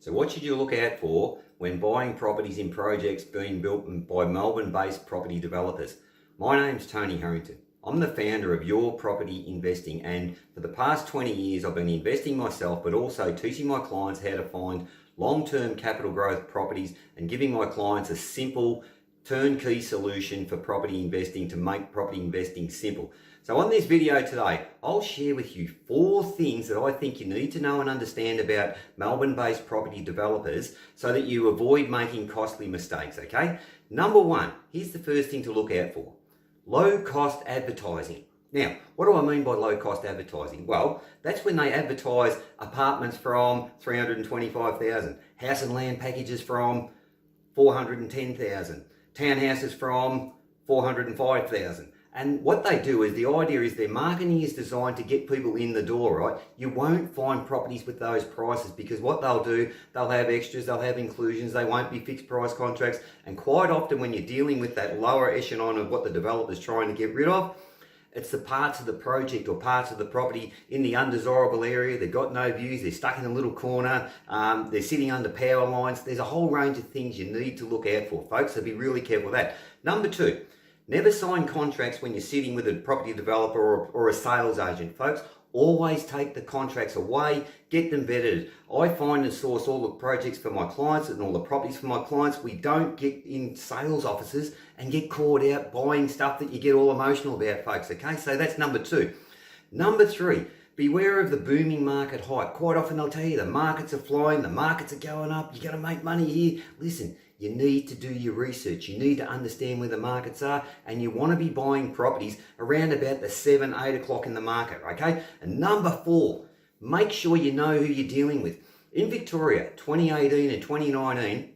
So what should you look out for when buying properties in projects being built by Melbourne-based property developers? My name's Tony Harrington. I'm the founder of Your Property Investing, and for the past 20 years I've been investing myself but also teaching my clients how to find long-term capital growth properties and giving my clients a simple turnkey solution for property investing to make property investing simple. So on this video today, I'll share with you 4 things that I think you need to know and understand about Melbourne-based property developers so that you avoid making costly mistakes, okay? Number 1, here's the first thing to look out for. Low-cost advertising. Now, what do I mean by low-cost advertising? Well, that's when they advertise apartments from $325,000, house and land packages from $410,000, townhouses from $405,000. And what they do is, the idea is their marketing is designed to get people in the door, right? You won't find properties with those prices because what they'll do, they'll have extras, they'll have inclusions, they won't be fixed price contracts. And quite often when you're dealing with that lower echelon of what the developer's trying to get rid of, it's the parts of the project or parts of the property in the undesirable area. They've got no views, they're stuck in a little corner, they're sitting under power lines. There's a whole range of things you need to look out for, folks, so be really careful with that. Number 2, never sign contracts when you're sitting with a property developer or a sales agent, folks. Always take the contracts away, get them vetted. I find and source all the projects for my clients and all the properties for my clients. We don't get in sales offices and get caught out buying stuff that you get all emotional about, folks, okay? So that's number 2. Number 3, beware of the booming market hype. Quite often they'll tell you the markets are flying, the markets are going up, you're going to make money here. Listen, you need to do your research. You need to understand where the markets are, and you want to be buying properties around about the 7, 8 o'clock in the market, okay? And number 4, make sure you know who you're dealing with. In Victoria, 2018 and 2019,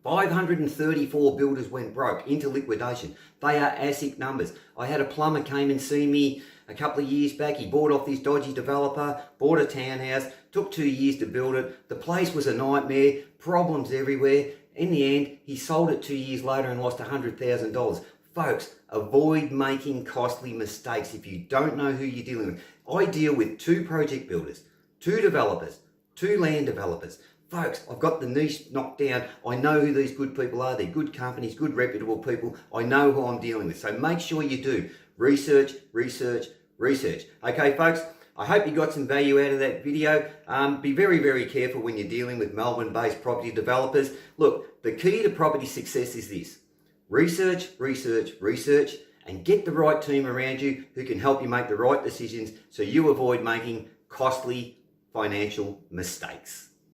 534 builders went broke into liquidation. They are ASIC numbers. I had a plumber came and see me a couple of years back. He bought off this dodgy developer, bought a townhouse, took 2 years to build it. The place was a nightmare, problems everywhere. In the end, he sold it 2 years later and lost $100,000. Folks, avoid making costly mistakes if you don't know who you're dealing with. I deal with 2 project builders, 2 developers, 2 land developers. Folks, I've got the niche knocked down. I know who these good people are. They're good companies, good reputable people. I know who I'm dealing with. So make sure you do research, research, research. Okay, folks? I hope you got some value out of that video. Be very, very careful when you're dealing with Melbourne-based property developers. Look, the key to property success is this. Research, research, research, and get the right team around you who can help you make the right decisions so you avoid making costly financial mistakes.